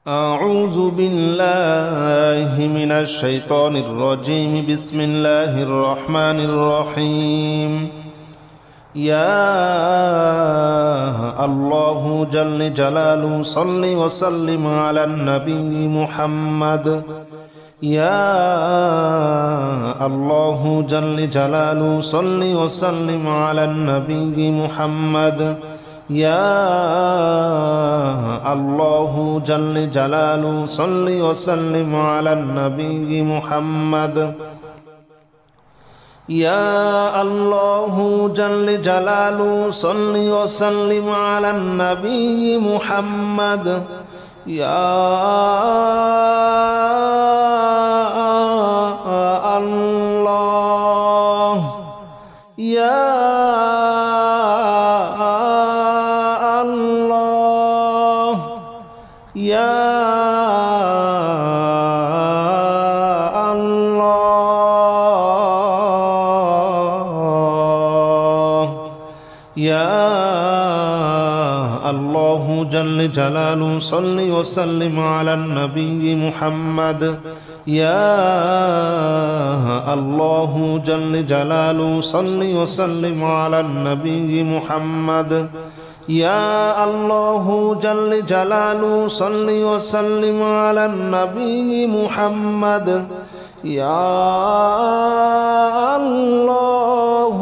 أعوذ بالله من الشيطان الرجيم. بسم الله الرحمن الرحيم. يا الله جل جلاله صل وسلم على النبي محمد. يا الله جل جلاله صل وسلم على النبي محمد. يا الله جل جلاله صل وسلم على النبي محمد. يا الله جل جلاله صل وسلم على النبي محمد. يا الله يا يا الله يا الله جل جلاله صل وسلم على النبي محمد. يا الله جل جلاله صل وسلم على النبي محمد. يا الله جل جلاله صل وسلم على النبي محمد. يا الله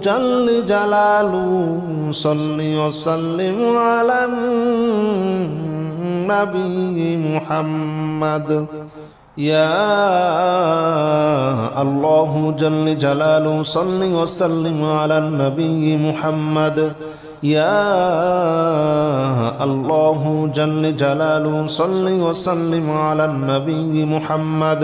جل جلاله صل وسلم على النبي محمد. يا الله جل جلاله صل وسلم على النبي محمد. يا الله جل جلاله صل وسلم على النبي محمد.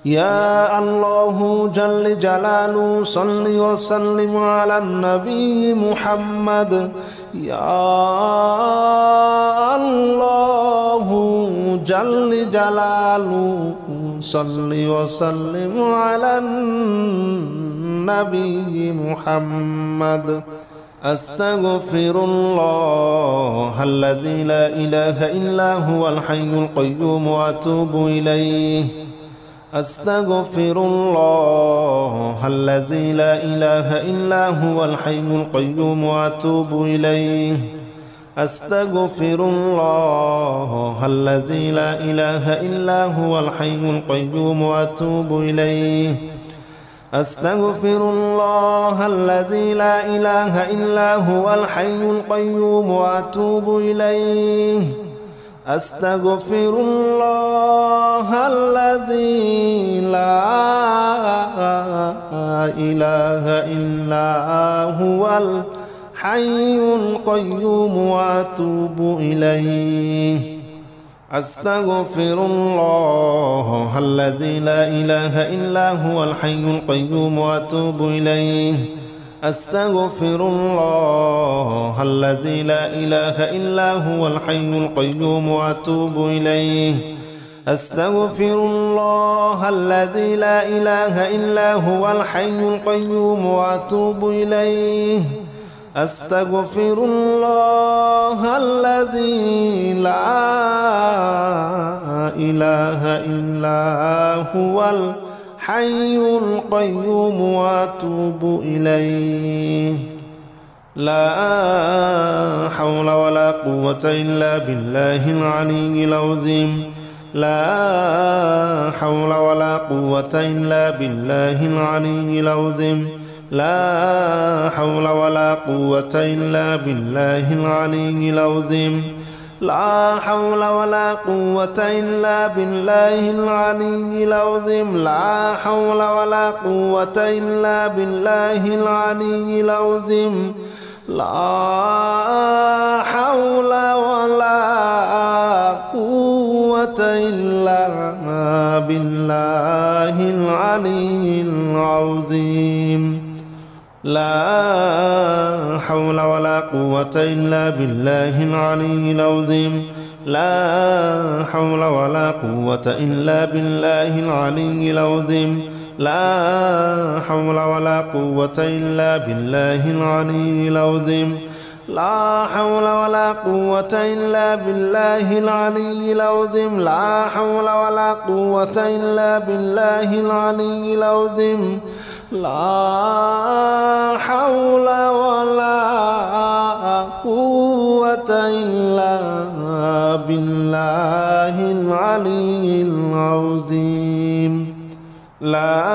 يا الله جل جلاله صل وسلم على النبي محمد. يا الله جل جلاله صل وسلم على النبي محمد. أستغفر الله الذي لا إله إلا هو الحي القيوم وأتوب إليه. أستغفر الله الذي لا إله إلا هو الحي القيوم وأتوب إليه. أستغفر الله الذي لا إله إلا هو الحي القيوم وأتوب إليه. أستغفر الله الذي لا إله إلا هو الحي القيوم وأتوب إليه. أستغفر الله الذي لا إله إلا هو الحي القيوم وأتوب إليه. أستغفر الله الذي لا إله إلا هو الحي القيوم وأتوب إليه. أستغفر الله الذي لا إله إلا هو الحي القيوم وأتوب إليه. أستغفر الله الذي لا إله إلا هو الحي القيوم وأتوب إليه. أستغفر الله الذي لا إله إلا هو الحي القيوم وأتوب إليه. لا حول ولا قوة إلا بالله العلي العظيم. لا حول ولا قوة إلا بالله العلي العظيم. لا حول ولا قوة إلا بالله العلي العظيم. لا حول ولا قوة إلا بالله العلي العظيم. لا حول ولا قوة إلا بالله العلي العظيم. لا حول ولا قوة إلا بالله العلي العظيم. لا حول ولا قوة إلا بالله العلي العظيم. لا حول ولا قوة إلا بالله العلي العظيم. لا حول ولا قوة إلا بالله العلي العظيم. لا حول ولا قوة إلا بالله العلي العظيم لا حول ولا قوة إلا بالله العلي العظيم لا حول ولا قوة إلا بالله العلي العظيم لا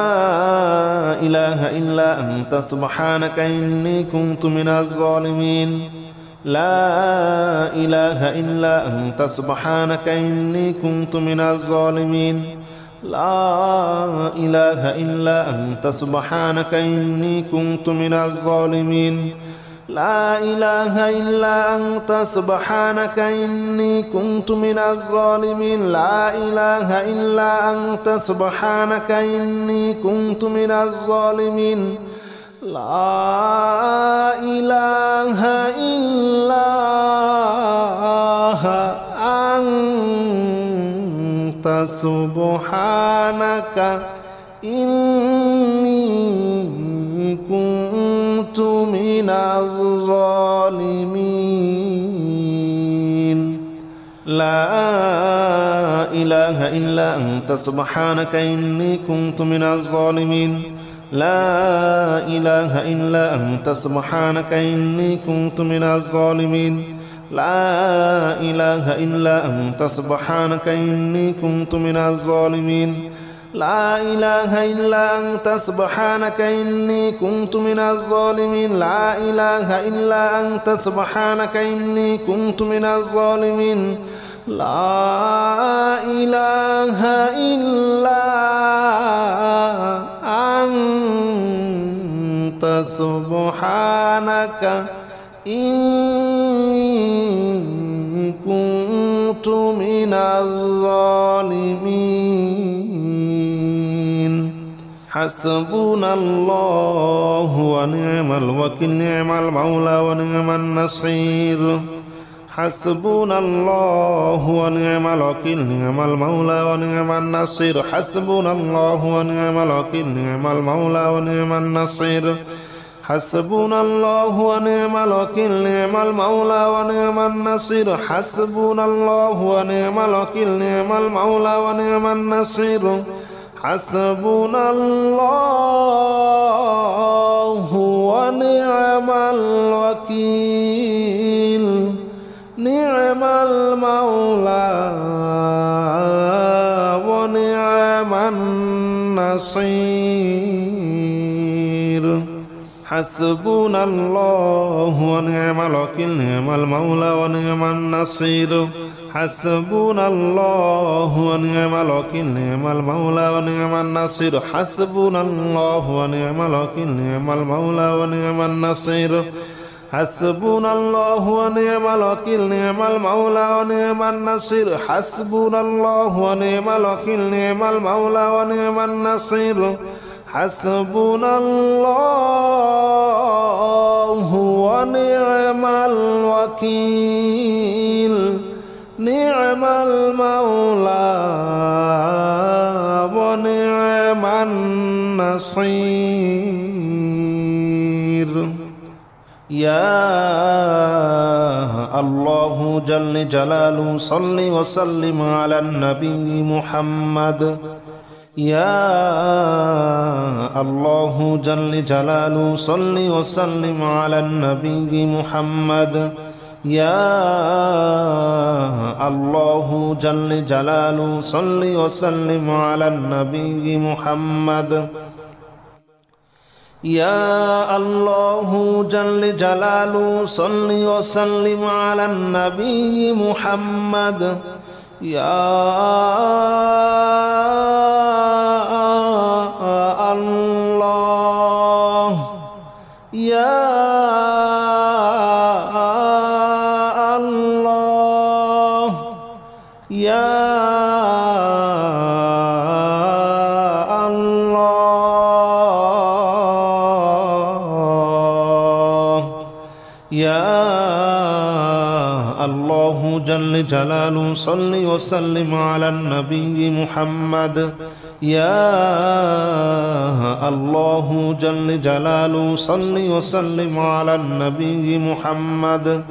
إله إلا أنت سبحانك إني كنت من الظالمين لا إله إلا أنت سبحانك إني كنت من الظالمين لا إله إلا أنت سبحانك إني كنت من الظالمين لا إله إلا أنت سبحانك إني كنت من الظالمين لا إله إلا أنت سبحانك إني كنت من الظالمين لا إله إلا أنت سبحانك إني كنت من الظالمين لا إله إلا أنت سبحانك إني كنت من الظالمين لا إله إلا أنت سبحانك إني كنت من الظالمين لا إله إلا أنت سبحانك إني كنت من الظالمين لا إله إلا أنت سبحانك إني كنت من الظالمين لا إله إلا أنت سبحانك إني كنت من الظالمين لا إله إلا أنت سبحانك إني كنت من الظالمين حسبنا الله ونعم الوكيل نعم المولى ونعم النصير حسبنا الله ونعم الوكيل نعم المولى ونعم النصير حسبنا الله ونعم الوكيل نعم المولى ونعم النصير حسبنا الله ونعم الوكيل نعم المولى ونعم النصير حسبنا الله ونعم الوكيل نعم المولى ونعم النصير حسبنا الله ونعم الوكيل نعم المولى ونعم النصير حسبنا الله ونعم الوكيل نعم المولى ونعم النصير حسبنا الله ونعم الوكيل نعم المولى ونعم النصير حسبنا الله ونعم الوكيل نعم المولى ونعم النصير حسبنا الله ونعم الوكيل نعم المولى ونعم النصير حسبنا الله ونعم الوكيل نعم المولى ونعم النصير حسبنا الله ونعم الوكيل نعم المولى ونعم النصير يا الله جل جلاله صل وسلم على النبي محمد يا الله جل جلاله صل وسلم على النبي محمد يا الله جل جلاله صل وسلم على النبي محمد يا الله جل جلاله صل وسلم على النبي محمد يا الله يا الله يا يا الله جل جلاله صل وسلم على النبي محمد يا الله جل جلاله صل وسلم على النبي محمد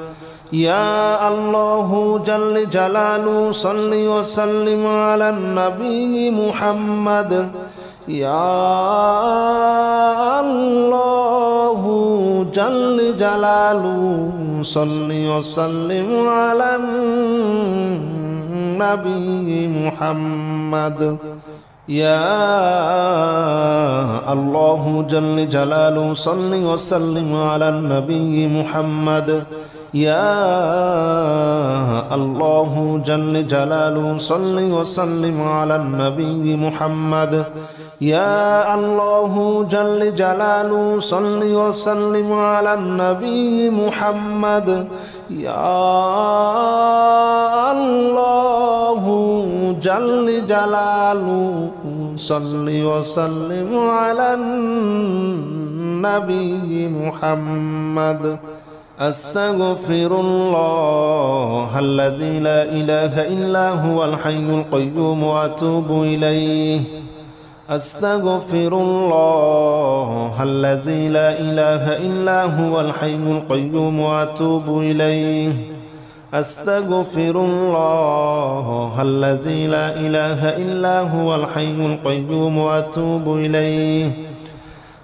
يا الله جل جلاله صل وسلم على النبي محمد يا الله جل جلاله صل وسلم على النبي محمد يا الله جل جلاله صل وسلم على النبي محمد يا الله جل جلاله صل وسلم على النبي محمد يا الله جل جلاله صل وسلم على النبي محمد يا الله جل جلاله صل وسلم على النبي محمد أستغفر الله الذي لا إله إلا هو الحي القيوم وأتوب إليه أستغفر الله الذي لا إله إلا هو الحي القيوم وأتوب إليه أستغفر الله الذي لا إله إلا هو الحي القيوم وأتوب إليه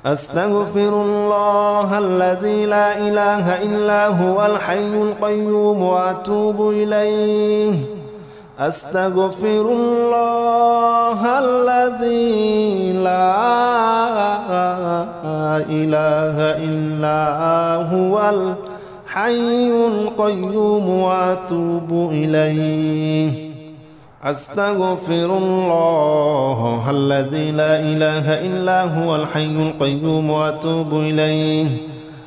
أستغفر الله الذي لا إله إلا هو الحي القيوم وأتوب إليه أستغفر الله الذي لا إله إلا هو الحي القيوم وأتوب إليه أستغفر الله الذي لا إله إلا هو الحي القيوم وأتوب إليه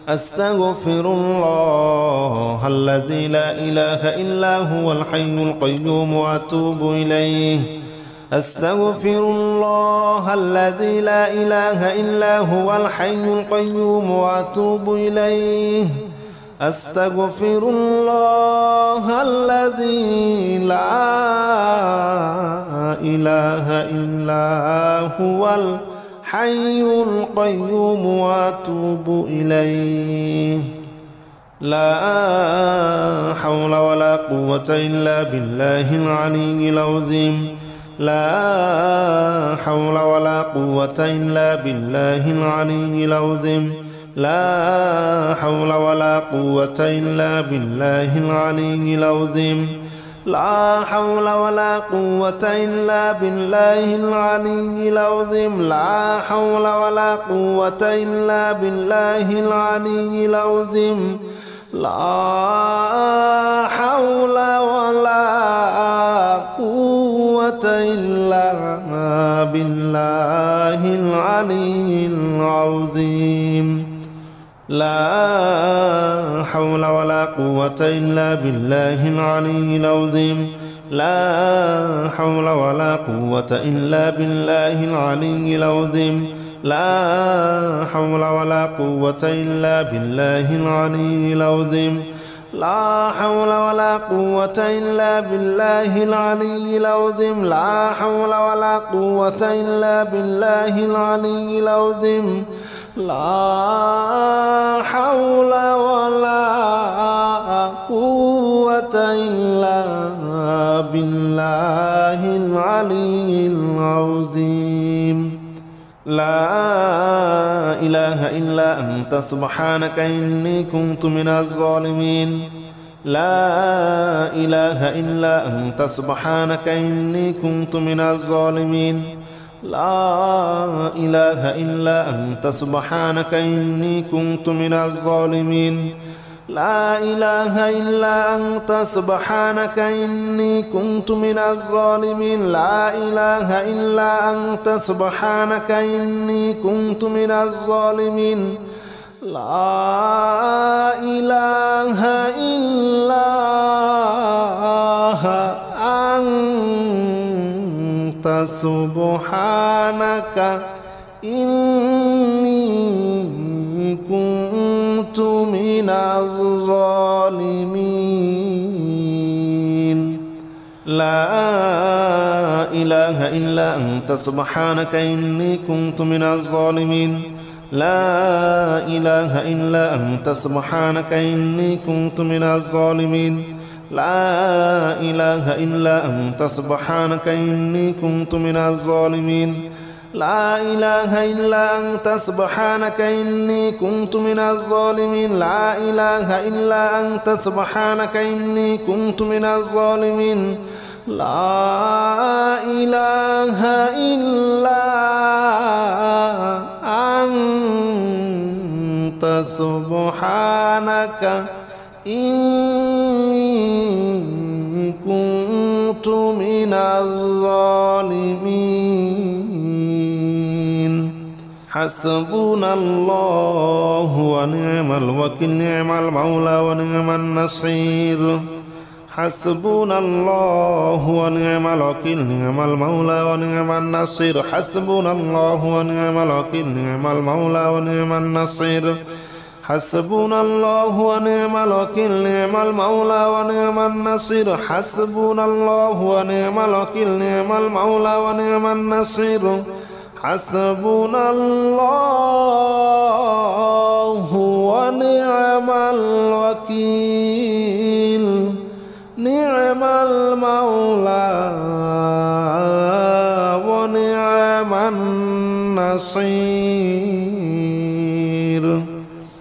أستغفر الله الذي لا إله إلا هو الحي القيوم وأتوب إليه أستغفر الله الذي لا إله إلا هو الحي القيوم وأتوب إليه أستغفر الله الذي لا إله إلا هو الحي القيوم وأتوب إليه لا حول ولا قوة إلا بالله العلي العظيم لا حول ولا قوة إلا بالله العلي العظيم لا حول ولا قوة إلا بالله العلي العظيم لا حول ولا قوة إلا بالله العلي العظيم لا حول ولا قوة إلا بالله العلي العظيم لا حول ولا قوة إلا بالله العلي العظيم لا حول ولا قوة إلا بالله العلي العظيم لا حول ولا قوة إلا بالله العلي العظيم لا حول ولا قوة إلا بالله العلي العظيم لا حول ولا قوة إلا بالله العلي العظيم لا حول ولا قوة إلا بالله العلي العظيم لا حول ولا قوة إلا بالله العلي العظيم لا إله إلا أنت سبحانك إني كنت من الظالمين لا إله إلا أنت سبحانك إني كنت من الظالمين لا إله إلا أنت سبحانك إني كنت من الظالمين لا إله إلا أنت سبحانك إني كنت من الظالمين لا إله إلا أنت سبحانك إني كنت من الظالمين لا إله إلا أنت سبحانك إني كنت من الظالمين لا إله إلا أنت سبحانك إني كنت من الظالمين لا إله إلا أنت سبحانك إني كنت من الظالمين لا إله إلا أنت سبحانك إني كنت من الظالمين لا إله إلا أنت سبحانك إني كنت من الظالمين لا إله إلا أنت سبحانك إني كنت من الظالمين لا إله إلا أنت سبحانك إني كنت من الظالمين حسبنا الله ونعم الوكيل نعم المولى ونعم النصير حسبنا الله ونعم الوكيل نعم المولى ونعم النصير حسبنا الله ونعم الوكيل نعم المولى ونعم النصير حسبنا الله ونعم الوكيل نعم المولى ونعم النصير حسبنا الله ونعم الوكيل نعم المولى ونعم النصير حسبنا الله ونعم الوكيل نعم المولى ونعم النصير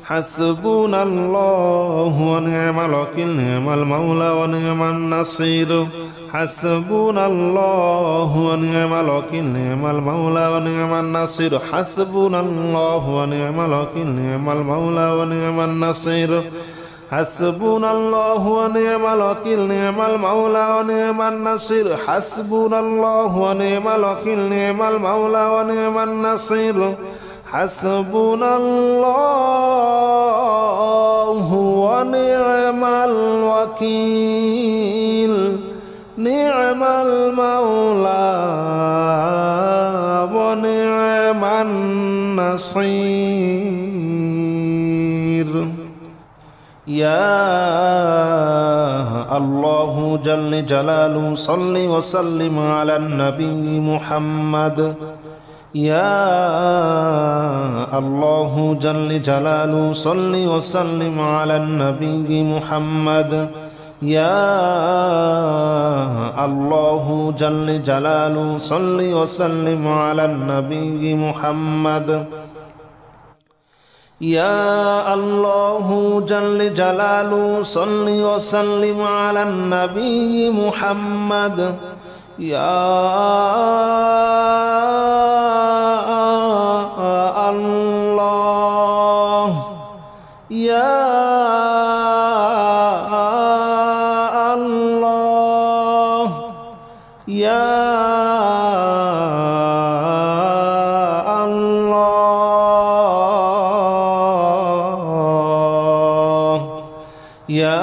حسبنا الله ونعم الوكيل نعم المولى ونعم النصير حسبنا الله ونعم الوكيل نعم المولى ونعم النصير حسبنا الله ونعم الوكيل نعم المولى ونعم النصير حسبنا الله ونعم الوكيل نعم المولى ونعم النصير حسبنا الله ونعم الوكيل نعم المولى ونعم النصير حسبنا الله ونعم الوكيل نعم المولى ونعم النصير يا الله جل جلاله صل وسلم على النبي محمد يا الله جل جلاله صل وسلم على النبي محمد يا الله جل جلاله صل وسلم على النبي محمد يا الله جل جلاله صل وسلم على النبي محمد يا الله يا الله يا يا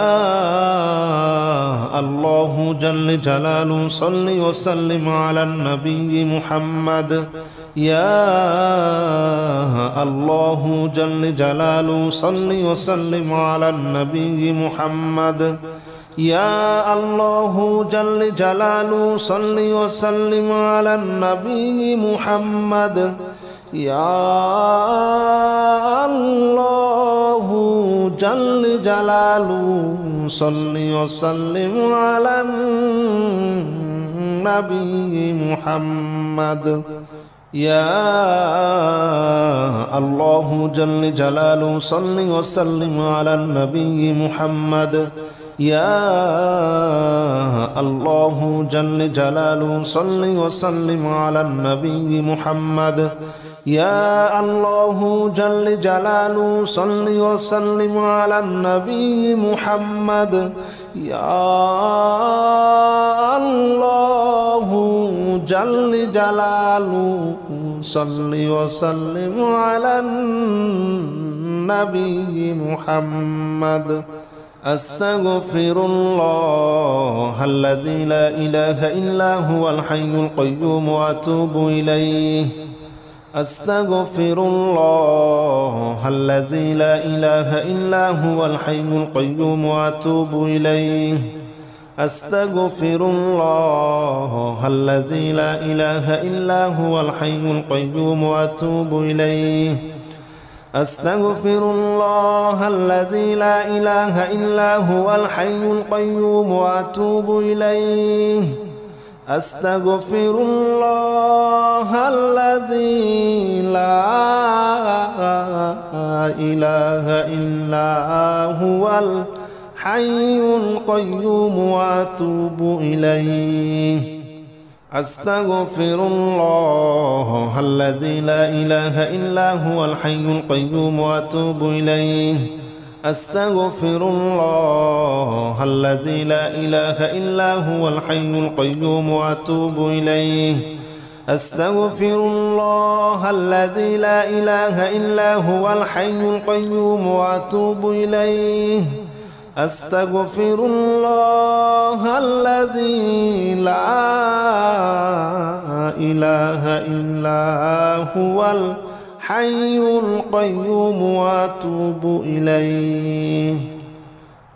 الله جل جلاله صل وسلم على النبي محمد يا الله جل جلاله صل وسلم على النبي محمد يا الله جل جلاله صل وسلم على النبي محمد يا الله جل جلاله صل وسلم على النبي محمد يا الله جل جلاله صل وسلم على النبي محمد يا الله جل جلاله صل وسلم على النبي محمد يا الله جل جلاله صل وسلم على النبي محمد يا الله جل جلاله صل وسلم على النبي محمد أستغفر الله الذي لا إله إلا هو الحي القيوم وأتوب إليه أستغفر الله الذي لا إله إلا هو الحي القيوم وأتوب إليه أستغفر الله الذي لا إله إلا هو الحي القيوم وأتوب إليه. أستغفر الله الذي لا إله إلا هو الحي القيوم وأتوب إليه. أستغفر الله الذي لا إله إلا هو الحي القيوم وأتوب إليه. أستغفر الله الذي لا إله إلا هو الحي القيوم وأتوب إليه. أستغفر الله الذي لا إله إلا هو الحي القيوم وأتوب إليه. أستغفر الله الذي لا إله إلا هو الحي القيوم وأتوب إليه. أستغفر الله الذي لا إله إلا هو الحي القيوم وأتوب إليه.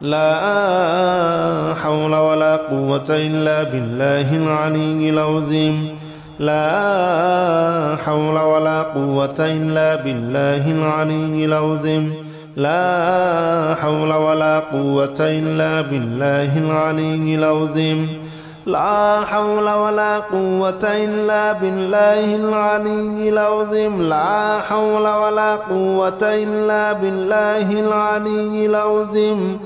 لا حول ولا قوة إلا بالله العلي العظيم. لا حول ولا قوة إلا بالله العلي العظيم. لا حول ولا قوة إلا بالله العلي العظيم. لا حول ولا قوة إلا بالله العلي العظيم. لا حول ولا قوة إلا بالله العلي العظيم.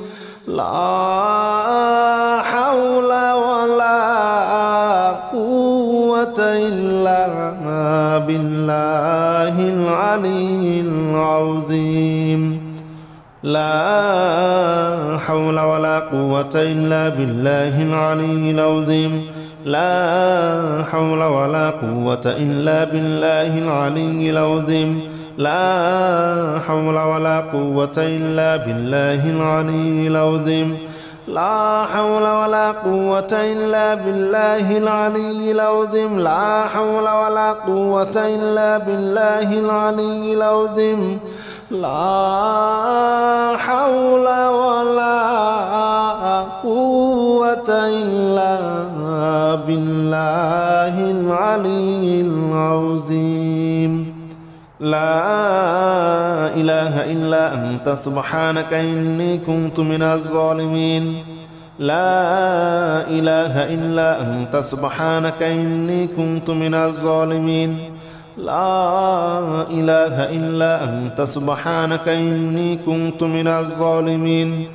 لا حول ولا قوة إلا بالله العلي العظيم. لا حول ولا قوة إلا بالله العلي العظيم. لا حول ولا قوة إلا بالله العلي العظيم. لا حول ولا قوة إلا بالله العلي العظيم. لا حول ولا قوة إلا بالله العلي العظيم. لا حول ولا قوة إلا بالله العلي العظيم. لا حول ولا قوة إلا بالله العلي العظيم. لا إله إلا أنت سبحانك إني كنت من الظالمين. لا إله إلا أنت سبحانك إني كنت من الظالمين. لا إله إلا أنت سبحانك إني كنت من الظالمين.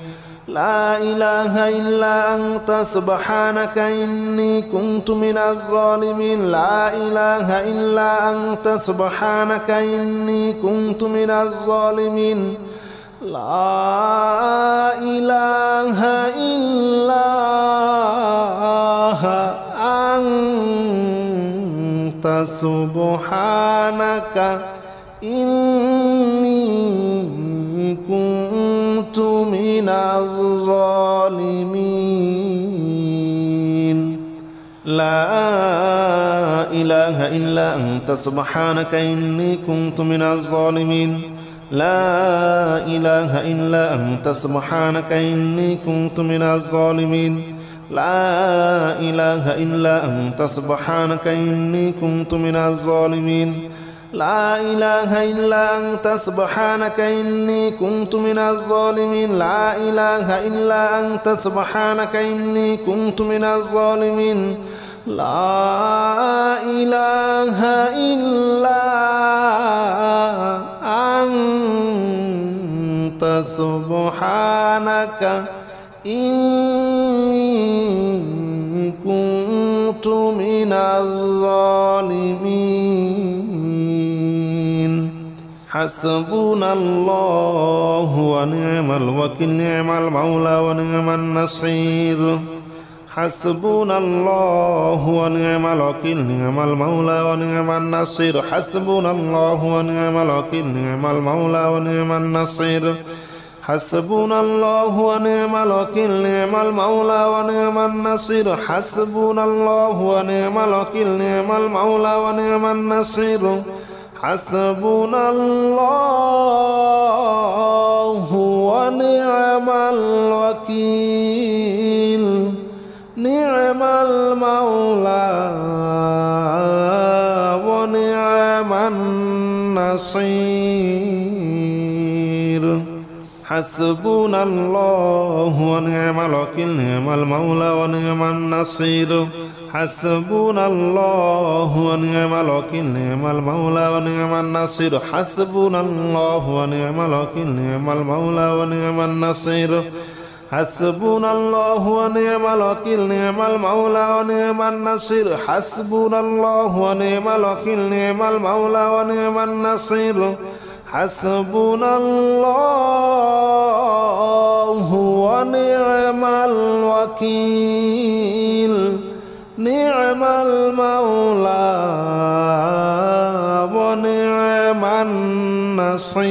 لا إله إلا أنت سبحانك إني كنت من الظالمين. لا إله إلا أنت سبحانك إني كنت من الظالمين. لا إله إلا أنت سبحانك إني كنت من الظالمين. لا إله إلا أنت سبحانك إني كنت من الظالمين. لا إله إلا أنت سبحانك إني كنت من الظالمين. لا إله إلا أنت سبحانك إني كنت من الظالمين. لا إله إلا أنت سبحانك إني كنت من الظالمين. لا إله إلا أنت سبحانك إني كنت من الظالمين. لا إله إلا أنت سبحانك إني كنت من الظالمين. حسبنا الله ونعم الوكيل. نعم المولى ونعم النصير. حسبنا الله ونعم الوكيل. نعم المولى ونعم النصير. حسبنا الله ونعم الوكيل. نعم المولى ونعم النصير. حسبنا الله ونعم الوكيل. نعم المولى ونعم النصير. حسبنا الله ونعم الوكيل. نعم المولى ونعم النصير. حسبنا الله ونعم الوكيل. نعم المولى ونعم النصير حسبنا الله ونعم الوكيل نعم المولى ونعم النصير حسبنا الله ونعم الوكيل نعم المولى ونعم النصير حسبنا الله ونعم الوكيل نعم المولى ونعم النصير حسبنا الله ونعم الوكيل نعم المولى ونعم النصير حسبنا الله ونعم الوكيل نعم المولى ونعم النصير حسبنا الله ونعم الوكيل نعم المولى ونعم النصير